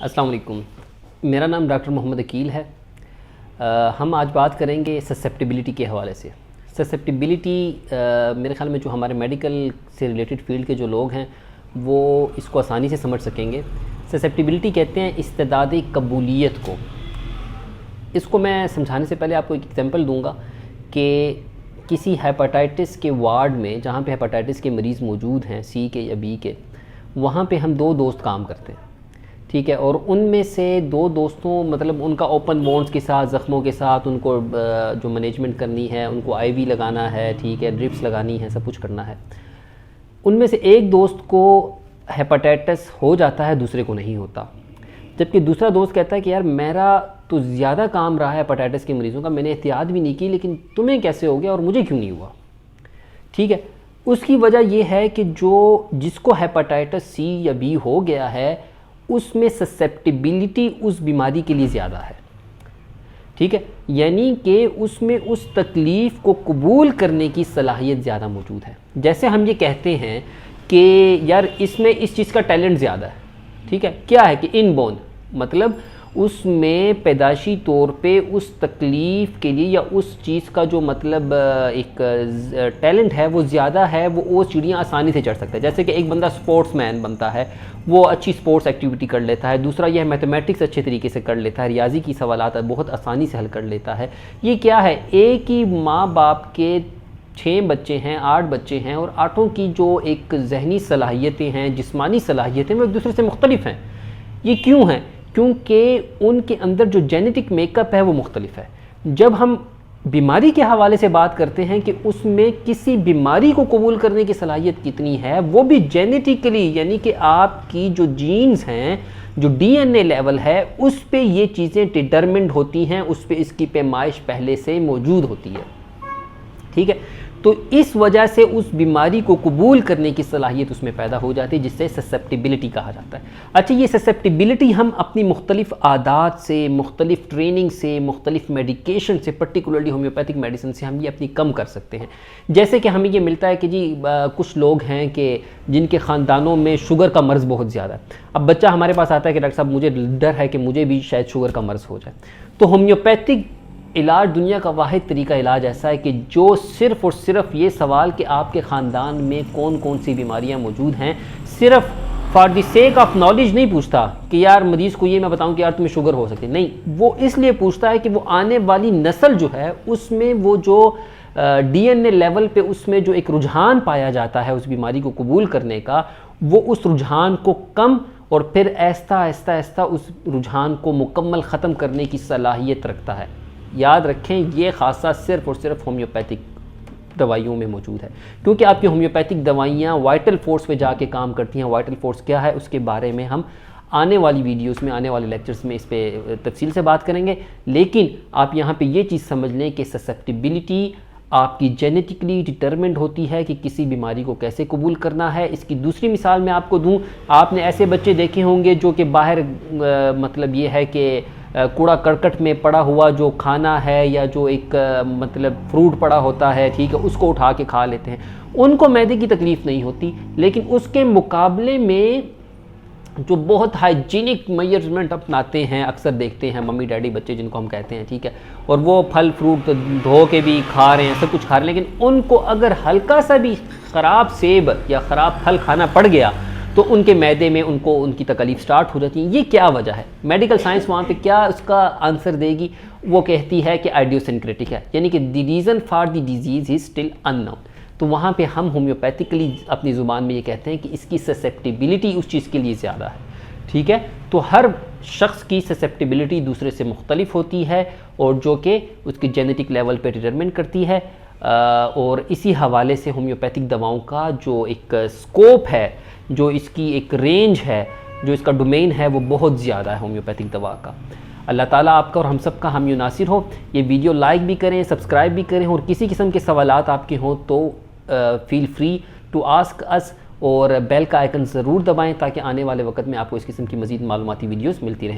السلام علیکم، میرا نام ڈاکٹر محمد عقیل ہے۔ ہم آج بات کریں گے سسیپٹیبلٹی کے حوالے سے۔ سسیپٹیبلٹی میرے خیال میں جو ہمارے میڈیکل سے ریلیٹڈ فیلڈ کے جو لوگ ہیں وہ اس کو آسانی سے سمجھ سکیں گے۔ سسیپٹیبلٹی کہتے ہیں استعداد قبولیت کو۔ اس کو میں سمجھانے سے پہلے آپ کو ایک ایگزامپل دوں گا کہ کسی ہیپاٹائٹس کے وارڈ میں جہاں پہ ہیپاٹائٹس کے مریض موجود ہیں سی کے یا بی کے، وہاں پہ ہم دو دوست کام کرتے ہیں، ٹھیک ہے، اور ان میں سے دو دوستوں مطلب ان کا اوپن وونڈز کے ساتھ، زخموں کے ساتھ ان کو جو مینجمنٹ کرنی ہے، ان کو آئی وی لگانا ہے، ٹھیک ہے، ڈرپس لگانی ہے، سب کچھ کرنا ہے۔ ان میں سے ایک دوست کو ہیپاٹائٹس ہو جاتا ہے، دوسرے کو نہیں ہوتا، جبکہ دوسرا دوست کہتا ہے کہ یار میرا تو زیادہ کام رہا ہے ہیپاٹائٹس کے مریضوں کا، میں نے احتیاط بھی نہیں کی، لیکن تمہیں کیسے ہو گیا اور مجھے کیوں نہیں ہوا؟ ٹھیک ہے، اس کی وجہ یہ ہے کہ جس کو ہیپاٹائٹس سی یا بی ہو گیا ہے اس میں سسیپٹیبلٹی اس بیماری کے لیے زیادہ ہے، ٹھیک ہے، یعنی کہ اس میں اس تکلیف کو قبول کرنے کی صلاحیت زیادہ موجود ہے۔ جیسے ہم یہ کہتے ہیں کہ یار اس میں اس چیز کا ٹیلنٹ زیادہ ہے، ٹھیک ہے، کیا ہے کہ ان بون، مطلب اس میں پیدائشی طور پہ اس تکلیف کے لیے یا اس چیز کا جو مطلب ایک ٹیلنٹ ہے وہ زیادہ ہے، وہ چڑیاں آسانی سے چڑھ سکتا ہے۔ جیسے کہ ایک بندہ سپورٹس مین بنتا ہے، وہ اچھی سپورٹس ایکٹیویٹی کر لیتا ہے، دوسرا یہ میتھمیٹکس اچھے طریقے سے کر لیتا ہے، ریاضی کی سوالات بہت آسانی سے حل کر لیتا ہے۔ یہ کیا ہے، ایک ہی ماں باپ کے 6 بچے ہیں، 8 بچے ہیں، اور 8 کی جو ایک ذہنی صلاحیتیں ہیں، جسمانی صلاحیتیں وہ ایک دوسرے سے مختلف ہیں۔ یہ کیوں ہیں؟ کیونکہ ان کے اندر جو جینیٹک میک اپ ہے وہ مختلف ہے۔ جب ہم بیماری کے حوالے سے بات کرتے ہیں کہ اس میں کسی بیماری کو قبول کرنے کی صلاحیت کتنی ہے، وہ بھی جینیٹیکلی، یعنی کہ آپ کی جو جینز ہیں، جو ڈی این اے لیول ہے، اس پہ یہ چیزیں ڈٹرمنڈ ہوتی ہیں، اس پہ اس کی پیمائش پہلے سے موجود ہوتی ہے، ٹھیک ہے۔ تو اس وجہ سے اس بیماری کو قبول کرنے کی صلاحیت اس میں پیدا ہو جاتی ہے، جس سے سسیپٹیبلٹی کہا جاتا ہے۔ اچھا، یہ سسیپٹیبلٹی ہم اپنی مختلف عادات سے، مختلف ٹریننگ سے، مختلف میڈیکیشن سے، پرٹیکولرلی ہومیوپیتھک میڈیسن سے ہم یہ اپنی کم کر سکتے ہیں۔ جیسے کہ ہمیں یہ ملتا ہے کہ جی کچھ لوگ ہیں کہ جن کے خاندانوں میں شوگر کا مرض بہت زیادہ ہے۔ اب بچہ ہمارے پاس آتا ہے کہ ڈاکٹر صاحب مجھے ڈر ہے کہ مجھے بھی شاید شوگر کا مرض ہو جائے، تو ہومیوپیتھک علاج دنیا کا واحد طریقہ علاج ایسا ہے کہ جو صرف اور صرف یہ سوال کہ آپ کے خاندان میں کون کون سی بیماریاں موجود ہیں، صرف for the sake of knowledge نہیں پوچھتا کہ یار مریض کو یہ میں بتاؤں کہ یار تمہیں شوگر ہو سکتی، نہیں، وہ اس لیے پوچھتا ہے کہ وہ آنے والی نسل جو ہے اس میں وہ جو ڈی این اے لیول پہ اس میں جو ایک رجحان پایا جاتا ہے اس بیماری کو قبول کرنے کا، وہ اس رجحان کو کم اور پھر آہستہ آہستہ آہستہ اس رجحان کو مکمل ختم کرنے کی صلاحیت رکھتا ہے۔ یاد رکھیں، یہ خاصہ صرف اور صرف ہومیوپیتھک دوائیوں میں موجود ہے، کیونکہ آپ کی ہومیوپیتھک دوائیاں وائٹل فورس پہ جا کے کام کرتی ہیں۔ وائٹل فورس کیا ہے اس کے بارے میں ہم آنے والی ویڈیوز میں، آنے والے لیکچرز میں اس پہ تفصیل سے بات کریں گے، لیکن آپ یہاں پہ یہ چیز سمجھ لیں کہ سسیپٹیبلٹی آپ کی جینیٹکلی ڈٹرمنڈ ہوتی ہے کہ کسی بیماری کو کیسے قبول کرنا ہے۔ اس کی دوسری مثال میں آپ کو دوں، آپ نے ایسے بچے دیکھے ہوں گے جو کہ باہر مطلب یہ ہے کہ کوڑا کرکٹ میں پڑا ہوا جو کھانا ہے یا جو ایک مطلب فروٹ پڑا ہوتا ہے، ٹھیک ہے، اس کو اٹھا کے کھا لیتے ہیں، ان کو معدے کی تکلیف نہیں ہوتی، لیکن اس کے مقابلے میں جو بہت ہائیجینک میجرمنٹ اپناتے ہیں، اکثر دیکھتے ہیں ممی ڈیڈی بچے جن کو ہم کہتے ہیں، ٹھیک ہے، اور وہ پھل فروٹ دھو کے بھی کھا رہے ہیں، سب کچھ کھا رہے ہیں، لیکن ان کو اگر ہلکا سا بھی خراب سیب یا خراب پھل کھانا پڑ گیا تو ان کے معدے میں ان کی تکلیف سٹارٹ ہو جاتی ہے۔ یہ کیا وجہ ہے؟ میڈیکل سائنس وہاں پہ کیا اس کا آنسر دے گی؟ وہ کہتی ہے کہ آئیڈیوسنکریٹک ہے، یعنی کہ the reason for the disease is still unknown. تو وہاں پہ ہم ہومیوپیتھکلی اپنی زبان میں یہ کہتے ہیں کہ اس کی سسیپٹیبلٹی اس چیز کے لیے زیادہ ہے، ٹھیک ہے۔ تو ہر شخص کی سسیپٹیبلٹی دوسرے سے مختلف ہوتی ہے، اور جو کہ اس کی جینیٹک لیول پہ ڈٹرمنٹ کرتی ہے، اور اسی حوالے سے ہومیوپیتھک دواؤں کا جو ایک سکوپ ہے، جو اس کی ایک رینج ہے، جو اس کا ڈومین ہے، وہ بہت زیادہ ہے ہومیوپیتھک دوا کا۔ اللہ تعالیٰ آپ کا اور ہم سب کا حامی و ناصر ہو۔ یہ ویڈیو لائک بھی کریں، سبسکرائب بھی کریں، اور کسی قسم کے سوالات آپ کے ہوں تو فیل فری ٹو آسک اس، اور بیل کا آئیکن ضرور دبائیں تاکہ آنے والے وقت میں آپ کو اس قسم کی مزید معلوماتی ویڈیوز ملتی رہیں۔